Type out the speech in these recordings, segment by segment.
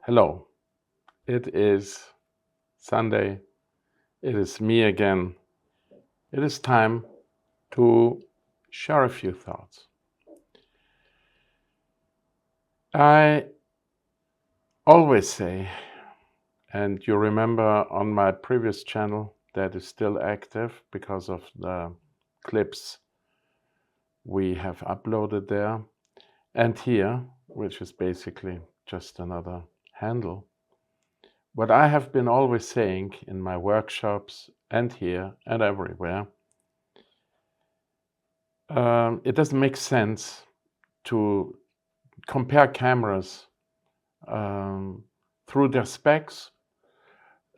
Hello, it is Sunday. It is me again. It is time to share a few thoughts. I always say, and you remember on my previous channel that is still active because of the clips we have uploaded there, and here, which is basically just another handle. What I have been always saying in my workshops and here and everywhere, it doesn't make sense to compare cameras through their specs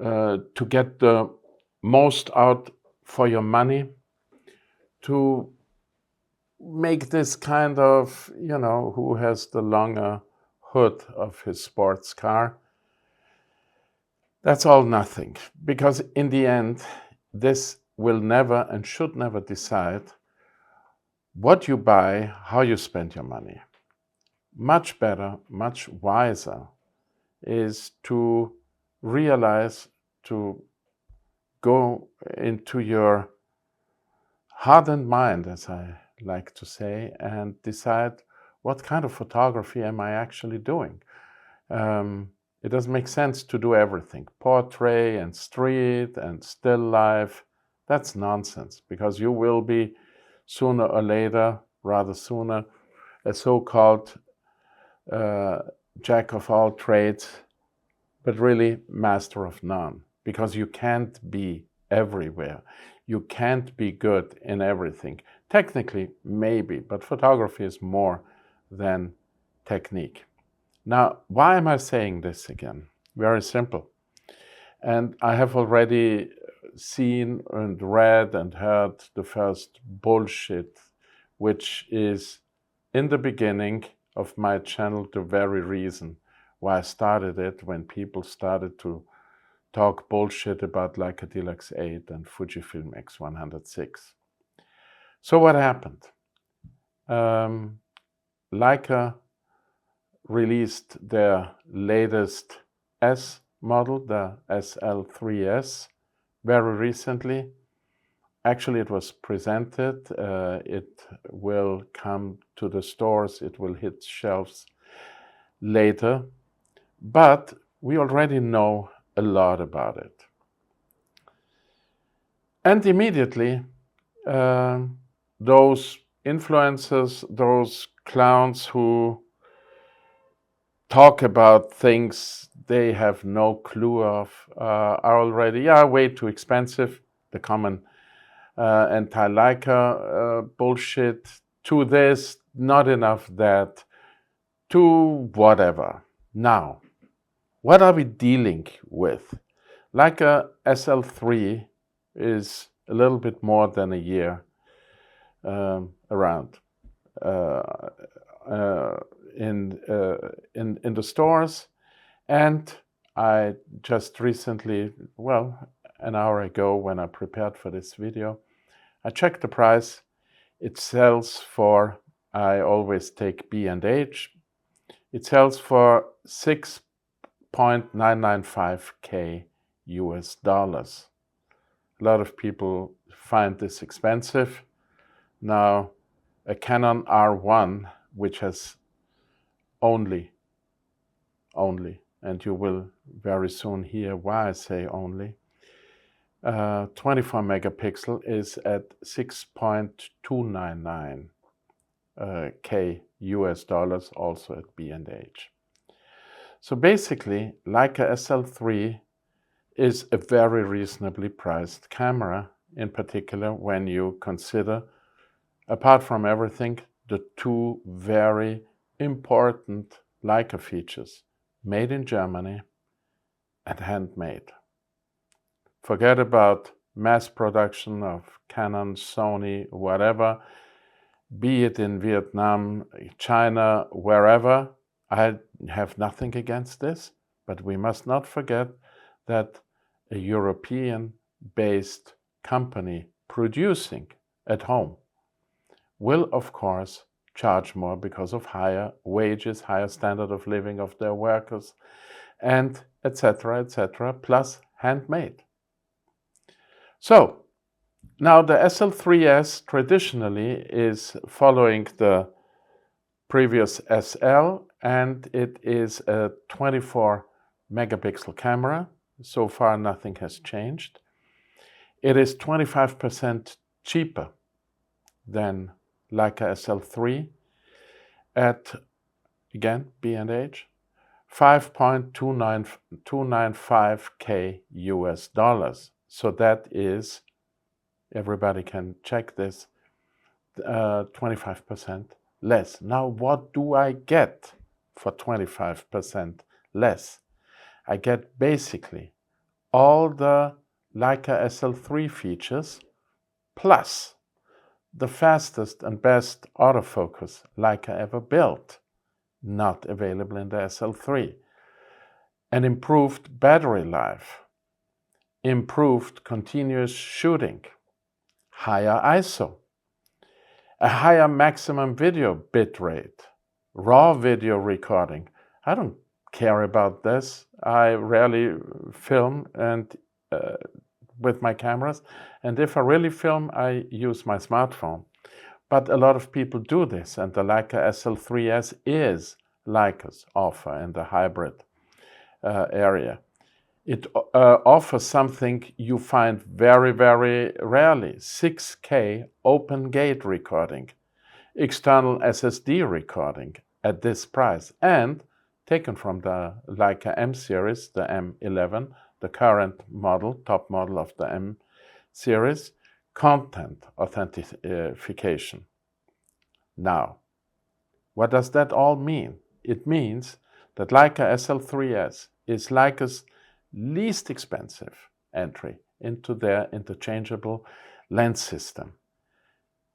to get the most out for your money, to make this kind of, who has the longer hood of his sports car. That's all nothing, because in the end, this will never and should never decide what you buy, how you spend your money. Much better, much wiser is to realize, to go into your hardened mind, as I like to say, and decide what kind of photography am I actually doing. It doesn't make sense to do everything. Portrait and street and still life, that's nonsense, because you will be sooner or later, rather sooner, a so-called jack of all trades, but really master of none, because you can't be everywhere. You can't be good in everything. Technically, maybe, but photography is more than technique. Now, why am I saying this again? Very simple. And I have already seen and read and heard the first bullshit, which is in the beginning of my channel the very reason why I started it, when people started to talk bullshit about Leica Deluxe 8 and Fujifilm X106. So what happened? Leica released their latest S model, the SL3S, very recently. Actually, it was presented. It will come to the stores. It will hit shelves later. But we already know a lot about it. And immediately, those influencers, those clowns who talk about things they have no clue of, are already, way too expensive, the common anti-Leica bullshit, to this, not enough that, to whatever. Now, what are we dealing with? Leica SL3 is a little bit more than a year around in the stores, and I just recently, well, an hour ago, when I prepared for this video, I checked the price. It sells for, I always take B&H, it sells for $6.995K US dollars. A lot of people find this expensive. Now, a Canon R1, which has only, and you will very soon hear why I say only, 24 megapixel is at 6.299 K US dollars, also at B&H. So basically, Leica SL3 is a very reasonably priced camera, in particular when you consider, apart from everything, the two very important Leica features: made in Germany and handmade. Forget about mass production of Canon, Sony, whatever, be it in Vietnam, China, wherever. I have nothing against this, but we must not forget that a European-based company producing at home will, of course, charge more because of higher wages, higher standard of living of their workers, and etc., plus handmade. So now the SL3S traditionally is following the previous SL, and it is a 24 megapixel camera. So far nothing has changed. It is 25% cheaper than Leica SL3 at, again, B&H, 5.295K US dollars. So that is, everybody can check this, 25% less. Now, what do I get for 25% less? I get basically all the Leica SL3 features plus the fastest and best autofocus Leica ever built, not available in the SL3. An improved battery life, improved continuous shooting, higher ISO, a higher maximum video bit rate, raw video recording. I don't care about this. I rarely film and with my cameras, and if I really film, I use my smartphone. But a lot of people do this, and the Leica SL3S is Leica's offer in the hybrid area. It offers something you find very, very rarely: 6K open gate recording, external SSD recording at this price, and taken from the Leica M series, the M11, the current model, top model of the M series, content authentication. Now, what does that all mean? It means that Leica SL3S is Leica's least expensive entry into their interchangeable lens system.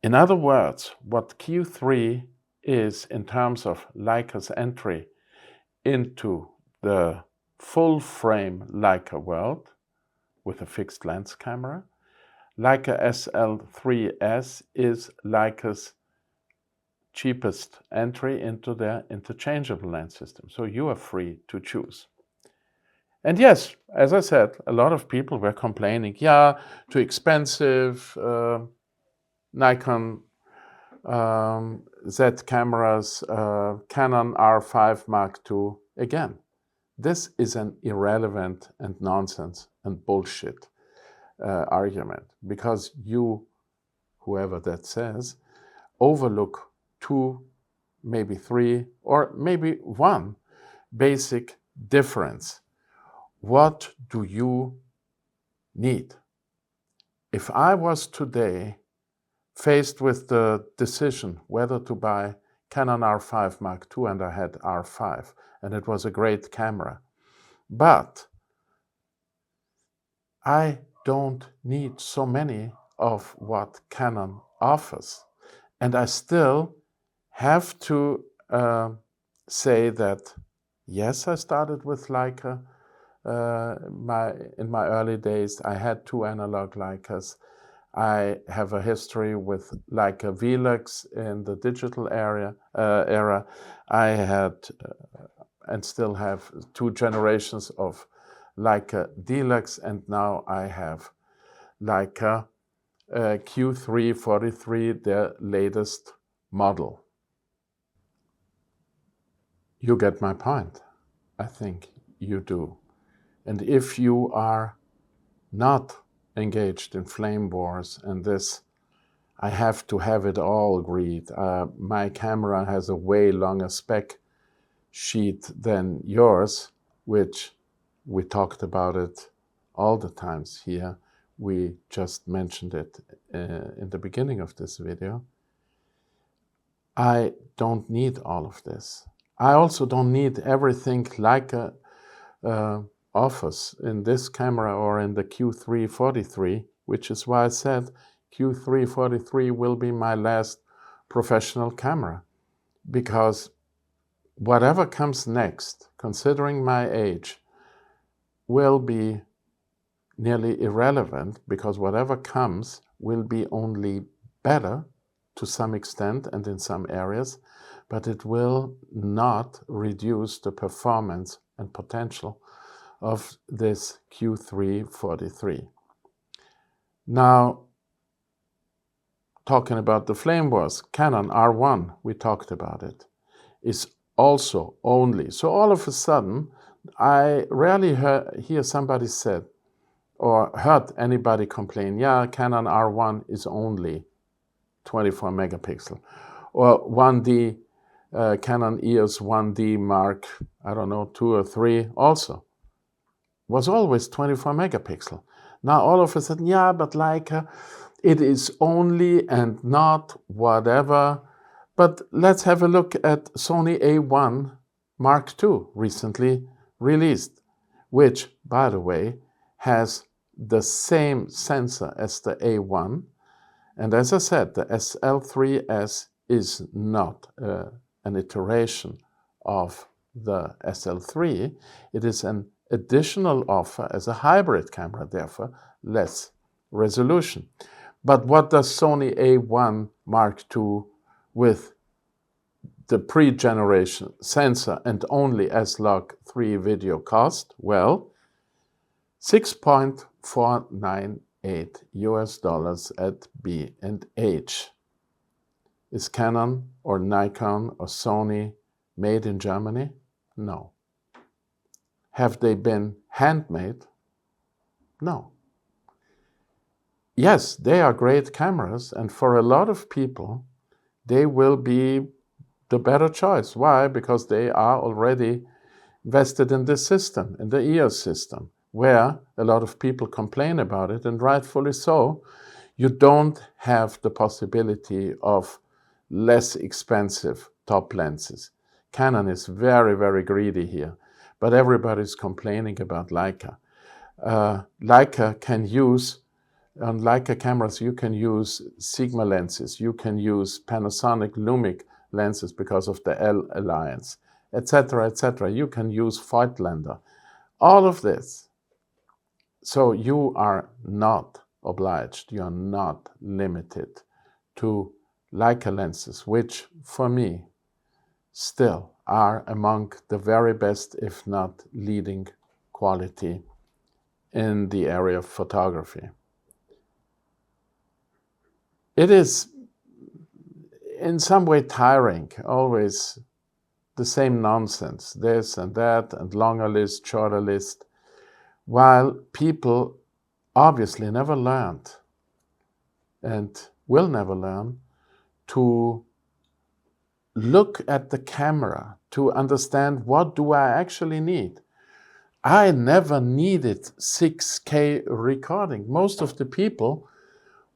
In other words, what Q3 is in terms of Leica's entry into the full-frame Leica world with a fixed lens camera, Leica SL3S is Leica's cheapest entry into their interchangeable lens system. So you are free to choose. And yes, as I said, a lot of people were complaining, yeah, too expensive, Nikon Z cameras, Canon R5 Mark II. Again, this is an irrelevant and nonsense and bullshit argument, because you, whoever that says, overlook 2, maybe 3, or maybe 1 basic difference. What do you need? If I was today faced with the decision whether to buy Canon R5 Mark II, and I had R5, and it was a great camera, but I don't need so many of what Canon offers, and I still have to say that, yes, I started with Leica. In my early days, I had 2 analog Leicas. I have a history with Leica Velux in the digital era. I had and still have 2 generations of Leica Deluxe, and now I have Leica Q343, their latest model. You get my point. I think you do. And if you are not engaged in flame wars and this, I have to have it all agreed. My camera has a way longer spec sheet than yours, which we talked about it all the times here. We just mentioned it in the beginning of this video. I don't need all of this. I also don't need everything Leica offers in this camera or in the Q343, which is why I said Q343 will be my last professional camera, because whatever comes next, considering my age, will be nearly irrelevant, because whatever comes will be only better to some extent and in some areas, but it will not reduce the performance and potential of this Q343. Now, talking about the flame wars, Canon R1, we talked about it, is also only. So all of a sudden, I rarely hear somebody said or heard anybody complain, yeah, Canon R1 is only 24 megapixel. Or 1D, Canon EOS 1D Mark, I don't know, 2 or 3 also was always 24 megapixel. Now all of a sudden, yeah, but Leica, it is only and not whatever. But let's have a look at Sony A1 Mark II, recently released, which, by the way, has the same sensor as the A1. And as I said, the SL3S is not an iteration of the SL3. It is an additional offer as a hybrid camera, therefore less resolution. But what does Sony A1 Mark II with the pre-generation sensor and only S-Log3 video cost? Well, $6.498 at B&H. Is Canon or Nikon or Sony made in Germany? No. Have they been handmade? No. Yes, they are great cameras, and for a lot of people, they will be the better choice. Why? Because they are already invested in this system, in the EOS system, where a lot of people complain about it, and rightfully so. You don't have the possibility of less expensive top lenses. Canon is very, very greedy here, but everybody's complaining about Leica. Leica can use, on Leica cameras, you can use Sigma lenses, you can use Panasonic Lumix lenses because of the L alliance, etc., etc. You can use Voigtlander. All of this. So you are not obliged, you are not limited to Leica lenses, which for me still are among the very best, if not leading quality in the area of photography. It is in some way tiring, always the same nonsense, this and that, and longer list, shorter list, while people obviously never learned and will never learn to look at the camera, to understand what do I actually need. I never needed 6K recording. Most of the people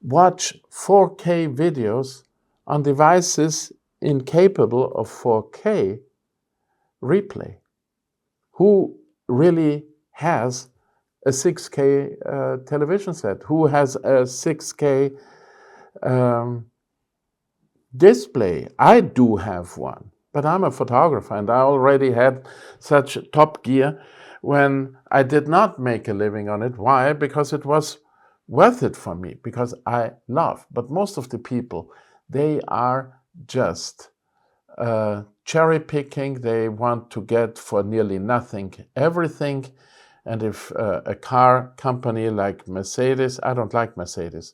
watch 4K videos on devices incapable of 4K replay. Who really has a 6K television set? Who has a 6K display? I do have one, but I'm a photographer and I already had such top gear when I did not make a living on it. Why? Because it was worth it for me, because I love. But most of the people, they are just cherry picking. They want to get for nearly nothing everything. And if a car company like Mercedes, I don't like Mercedes,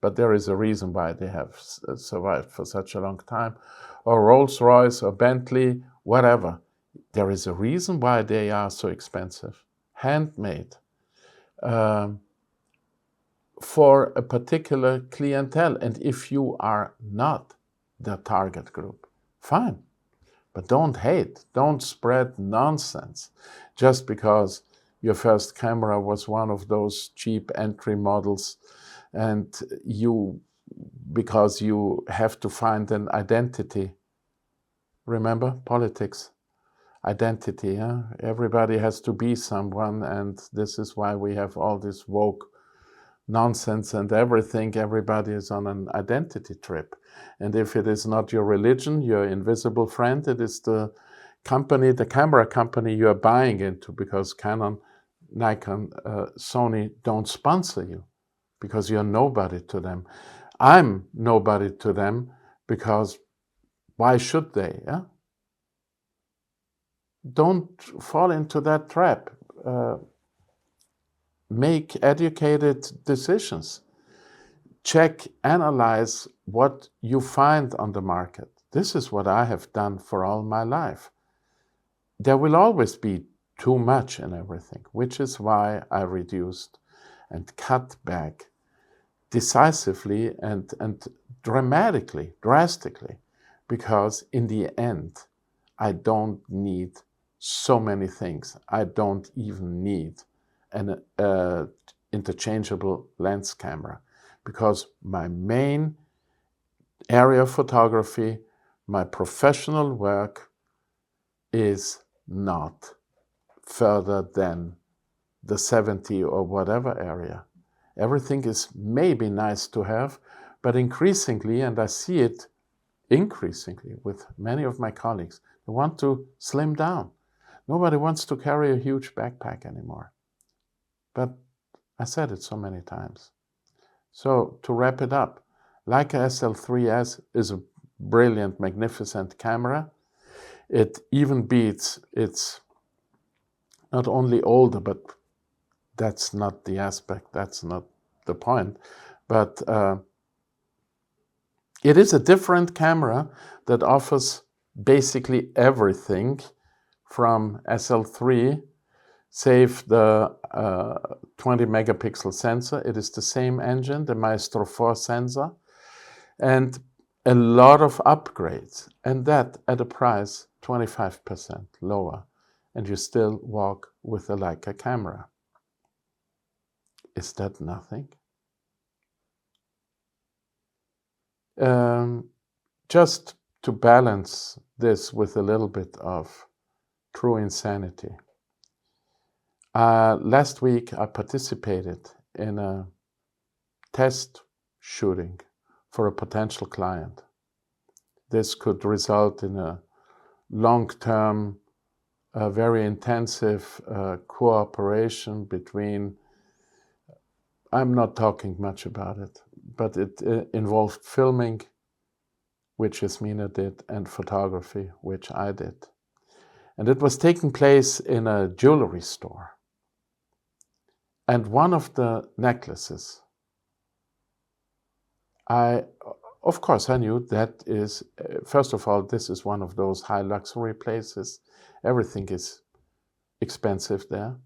but there is a reason why they have survived for such a long time, or Rolls-Royce or Bentley, whatever. There is a reason why they are so expensive. Handmade. For a particular clientele. And if you are not the target group, fine. But don't hate, don't spread nonsense just because your first camera was one of those cheap entry models and because you have to find an identity. Remember, politics, identity. Huh? Everybody has to be someone, and this is why we have all this woke nonsense and everything. Everybody is on an identity trip. And if it is not your religion, your invisible friend, it is the company, the camera company you are buying into, because Canon, Nikon, Sony don't sponsor you because you're nobody to them. I'm nobody to them because why should they? Yeah? don't fall into that trap. Make educated decisions. Check, analyze what you find on the market. This is what I have done for all my life. There will always be too much in everything, which is why I reduced and cut back decisively and drastically, because in the end, I don't need so many things. I don't even need an interchangeable lens camera, because my main area of photography, my professional work, is not further than the 70 or whatever area. Everything is maybe nice to have, but increasingly, and I see it increasingly with many of my colleagues, they want to slim down. Nobody wants to carry a huge backpack anymore. But I said it so many times. So to wrap it up, Leica SL3S is a brilliant, magnificent camera. It even beats, it's not only older, but that's not the aspect, that's not the point. But it is a different camera that offers basically everything from SL3, save the 20 megapixel sensor. It is the same engine, the Maestro 4 sensor, and a lot of upgrades, and that at a price 25% lower, and you still walk with a Leica camera. Is that nothing? Just to balance this with a little bit of true insanity. Last week I participated in a test shooting for a potential client. This could result in a long-term, very intensive cooperation between, I'm not talking much about it, but it involved filming, which Yasmina did, and photography, which I did. And it was taking place in a jewelry store. And one of the necklaces, of course, I knew that is, first of all, this is one of those high luxury places. Everything is expensive there.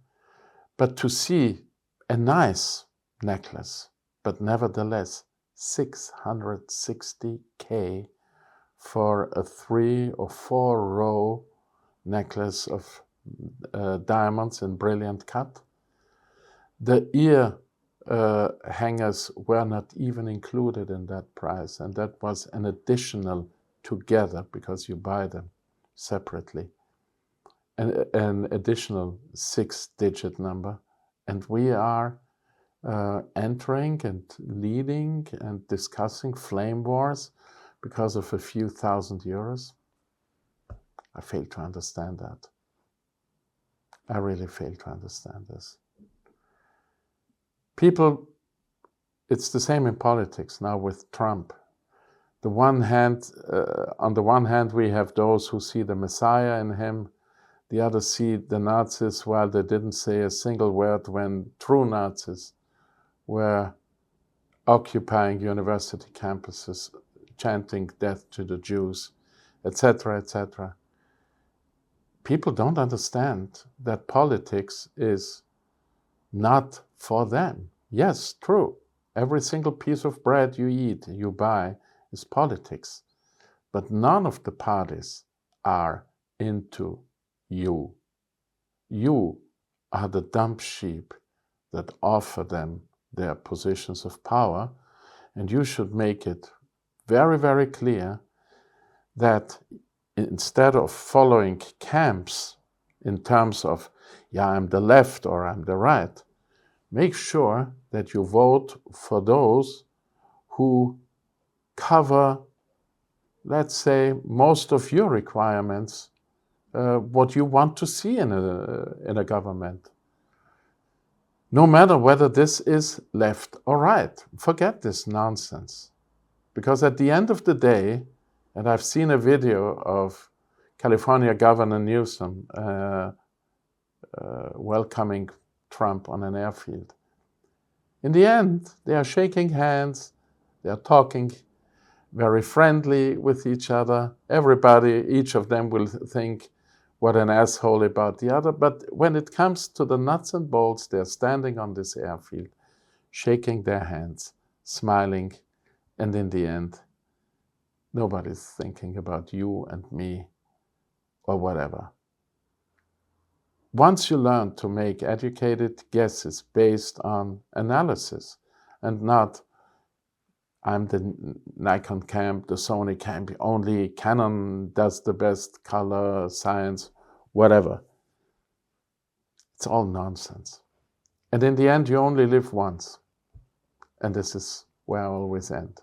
But to see a nice necklace, but nevertheless 660K for a 3 or 4 row necklace of diamonds in brilliant cut. The ear hangers were not even included in that price, and that was an additional together, because you buy them separately, an additional 6-digit number. And we are entering and leading and discussing flame wars because of a few thousand euros. I fail to understand that. I really fail to understand this. People, it's the same in politics now with Trump. On the one hand, we have those who see the Messiah in him. The others see the Nazis, while they didn't say a single word when true Nazis were occupying university campuses, chanting death to the Jews, etc., etc. People don't understand that politics is not for them. Yes, true. Every single piece of bread you eat, you buy, is politics. But none of the parties are into you. You are the dumb sheep that offer them their positions of power, and you should make it very, very clear that instead of following camps in terms of, yeah, I'm the left or I'm the right, make sure that you vote for those who cover, let's say, most of your requirements, what you want to see in a government. No matter whether this is left or right. Forget this nonsense. Because at the end of the day, and I've seen a video of California Governor Newsom welcoming Trump on an airfield. In the end, they are shaking hands, they are talking very friendly with each other. Everybody, each of them will think what an asshole about the other. But when it comes to the nuts and bolts, they're standing on this airfield, shaking their hands, smiling, and in the end, nobody's thinking about you and me or whatever. Once you learn to make educated guesses based on analysis and not, I'm the Nikon cam, the Sony cam, only Canon does the best color, science, whatever. It's all nonsense. And in the end, you only live once. And this is where I always end.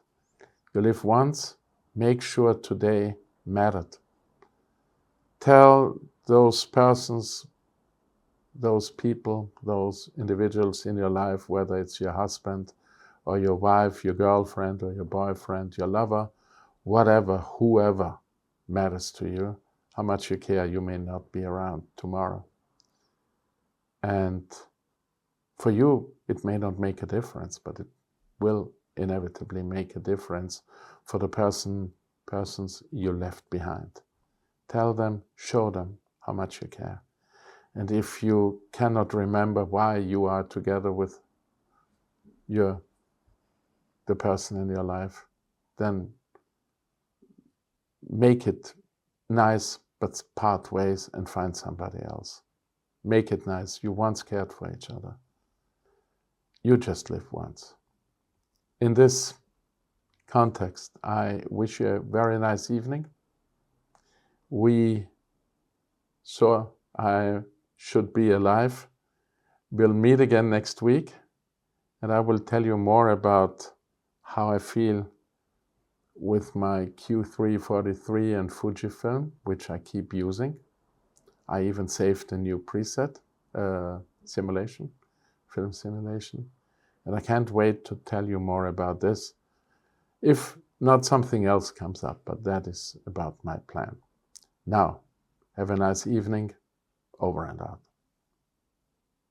You live once, make sure today mattered. Tell those persons, those people, those individuals in your life, whether it's your husband or your wife, your girlfriend or your boyfriend, your lover, whatever, whoever matters to you, how much you care. You may not be around tomorrow. And for you, it may not make a difference, but it will inevitably make a difference for the persons you left behind. Tell them, show them how much you care. And if you cannot remember why you are together with the person in your life, then make it nice, but part ways and find somebody else. Make it nice. You once cared for each other. You just live once. In this context, I wish you a very nice evening. I should be alive. We'll meet again next week, and I will tell you more about how I feel with my Q343 and Fujifilm, which I keep using. I even saved a new preset, simulation, film simulation. And I can't wait to tell you more about this, if not something else comes up, but that is about my plan. Now, have a nice evening. Over and out.